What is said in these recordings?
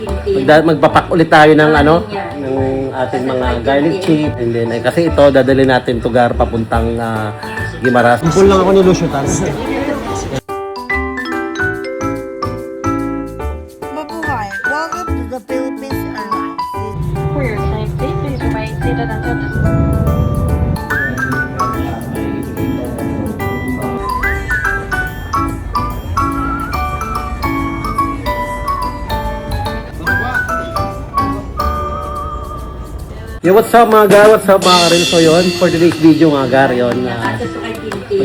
Magpapak ulit tayo ng ano, ng ating mga garlic chip. And then, kasi ito, dadali natin to Gar papuntang Guimaras. Full lang ako ni Lucio Tan. Mabuhay! Welcome to the Philippines Airlines. For your safety, please remain seated until the Yo, what's up mga Gar? What's up mga Karil? So yun, for today's video mga Gar, yun.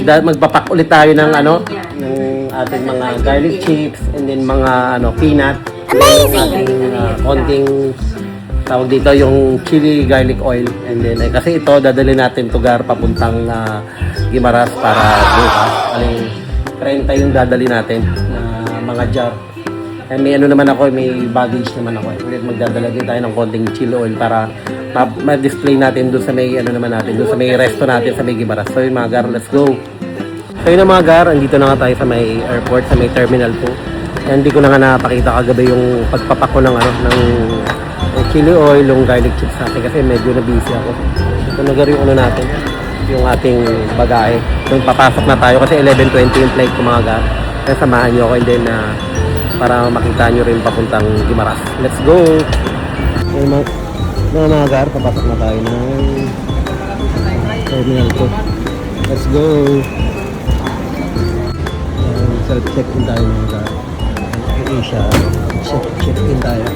Magpapak ulit tayo ng ano, ng ating mga garlic chips and then mga ano, peanut. Amazing! Konting tawag dito yung chili garlic oil. And then, kasi ito, dadali natin to Gar papuntang Guimaras para bukas. Aling 30 yung dadali natin na mga jar. And may ano naman ako, may baggage naman ako. Ulit magdadala din tayo ng konting chili oil para ma-display natin doon sa may ano naman natin, doon sa may resto natin sa may Guimaras. So yun mga Gar, let's go. So yun mga Gar, andito na nga tayo sa may airport, sa may terminal 2. And hindi ko na nga napakita kagabi yung pagpapak ko ng ano, ng chili oil, yung garlic chips natin kasi medyo na busy ako. So nagar yung ano natin, yung ating bagahe. So papasok na tayo kasi 11:20 yung flight ko mga Gar. Kaya samahan nyo ako and then para makita nyo rin papuntang Guimaras. Let's go! So, mga Gar, papasok na tayo ng terminal 2. Let's go! Self-check-in tayo mga Gar. Asia, check-in tayo.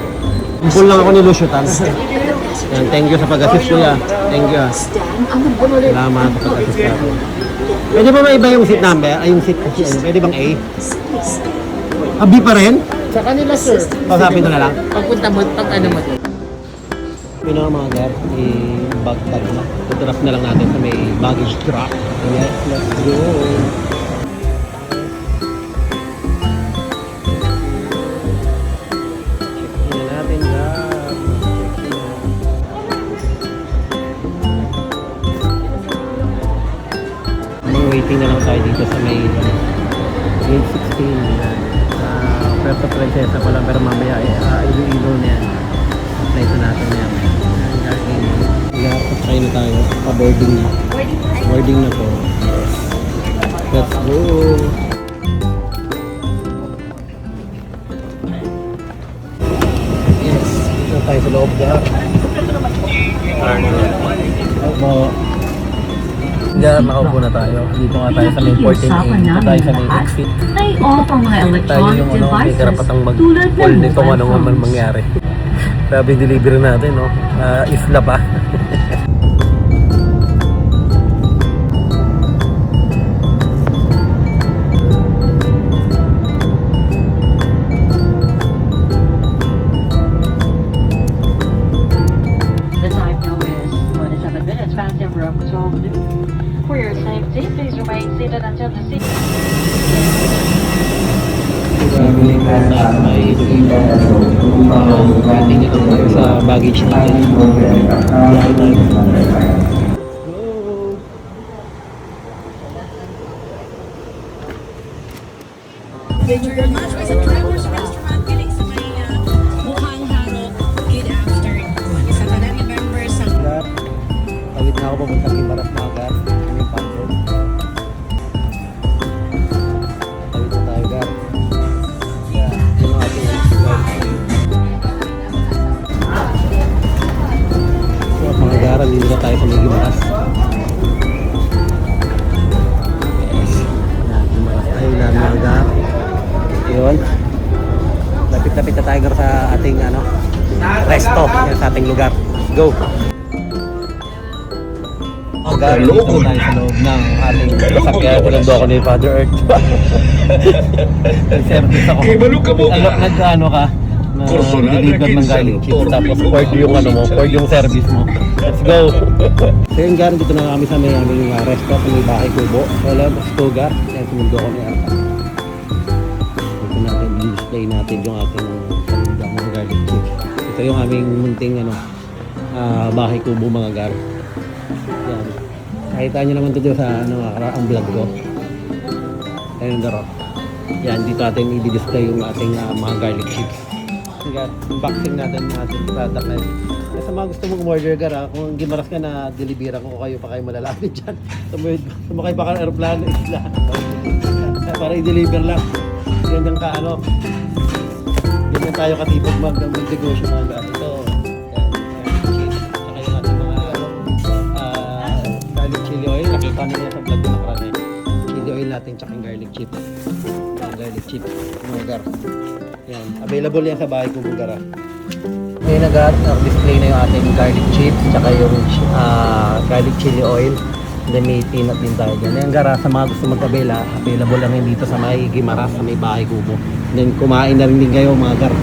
Full lang ako ni Lucio Tan. Yan, thank you sa pag-assist kuya. Thank you. Salamat sa pag-assist ako. Pwede ba maiba yung seat number? Ay, yung seat kasi ano? Pwede bang A? B pa rin? Sa kanila, sir. Pasapin na lang. Pagpunta mo, pag ano mo. Yun na mga Gar, i-bag na. Tuturap na lang natin sa may baggage drop. Let's go! Check in natin, Gar. Waiting na lang tayo dito sa may gate 16. Puerto Princesa pa lang pero mamaya Iloilo na yan. Apply na natin yan. Try na tayo. Pa-boarding na. Boarding na po. Let's go! Yes. Dito tayo sa loob na. Diyan, nakaupo na tayo. Dito nga tayo sa may 14A. Dito tayo sa may exit. Ay, off ang mga Tayo electronic yung ano, may devices karapatang tulad mag-call ng nito kung mobile anong man phones. mangyari. Grabe delivery natin, no? Isla pa. The time now is 27 minutes past the room 12 noon. For your safety, please remain seated until the seat. Waiting ito sa baggage natin. Thank you very much. Sa Trevor's Restaurant, piling sa may Mukhang Harok, good afternoon. Sa tanan ni members sa Tawid na ako papuntang Guimaras mga Gar. Yung pantro. Tawid na tayo Gar. Yeah, yun ang ating so mga Gar, dito na tayo sa may Guimaras. Yes. Yan, Guimaras tayo na mga Gar. Yun. Lapit-lapit na tayo Gar sa ating ano, resto. Yan, sa ating lugar. Go! Dito tayo sa loob ng ating sasakyan. Pinando ako ni Father Earth. Nag-service ako. Nag-ano ka? Nag-deliver ng garlic chips. Tapos poured yung ano mo, poured yung service mo. Let's go! So yun Gar, dito na kami sa may aming resto sa may Bahay Kubo. Wala, gusto Gar. Kaya sumundo ako ni Arta. Dito natin, display natin yung ating mga garlic chips. Ito yung aming munting ano, Bahay Kubo mga Gar. Yan. Nakita nyo naman ito sa ano, ang vlog ko. Ayun daro. Yan, dito natin i-display yung ating mga garlic chips. unboxing natin ng ating product na yun. Kaya sa mga gusto mong order gar kung gimaras ka na deliveran ko kayo pa kayo malalapit dyan. Sumakay pa ka ng aeroplano isla. Para i-deliver lang. Ganyan ka ganyan tayo katipag mag-negosyo mga gar. Ito, yan, cheese. Tsaka yung ating mga garlic chili oil. Nakita nyo yan sa vlog ko nakaraan eh. Chili oil natin tsaka yung garlic chip. Garlic chip mga gar. Yan, available yan sa bahay ko mga gar. Ngayon nag-display na yung ating garlic chips tsaka yung garlic chili oil. And then may peanut din tayo dyan. Ngayon gara sa mga gusto mag-avail available lang yun dito sa may Guimaras, sa may bahay kubo. And then kumain na rin din kayo mga gar.